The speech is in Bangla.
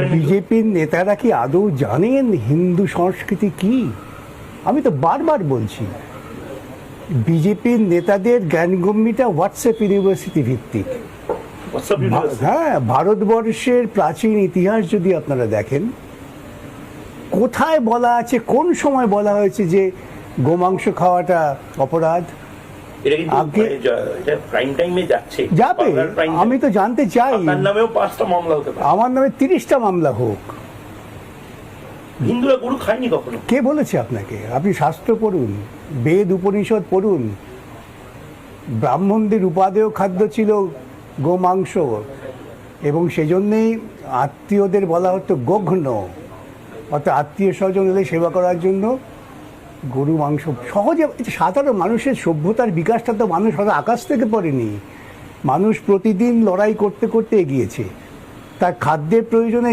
বিজেপির নেতারা কি আদৌ জানেন হিন্দু সংস্কৃতি কি? আমি তো বারবার বলছি, বিজেপির নেতাদের জ্ঞানগম্যিটা হোয়াটসঅ্যাপ ইউনিভার্সিটি ভিত্তিক। হ্যাঁ, ভারতবর্ষের প্রাচীন ইতিহাস যদি আপনারা দেখেন, কোথায় বলা আছে, কোন সময় বলা হয়েছে যে গোমাংস খাওয়াটা অপরাধ? যাবে, আমি তো জানতে চাই। আমার নামে 30টা মামলা হোক। হিন্দুরা গরু খায়নি কখনো। কে বলেছে আপনাকে? আপনি শাস্ত্র পড়ুন, বেদ উপনিষদ পড়ুন। ব্রাহ্মণদের উপাদেয় খাদ্য ছিল গোমাংস, এবং সেজন্যেই আত্মীয়দের বলা হতো গোঘ্ন, অর্থাৎ আত্মীয় স্বজন এলে সেবা করার জন্য গরু মাংস। সহজে সাধারণ মানুষের সভ্যতার বিকাশটা তো মানুষ হয়তো আকাশ থেকে পড়েনি। মানুষ প্রতিদিন লড়াই করতে করতে এগিয়েছে, তার খাদ্যের প্রয়োজনে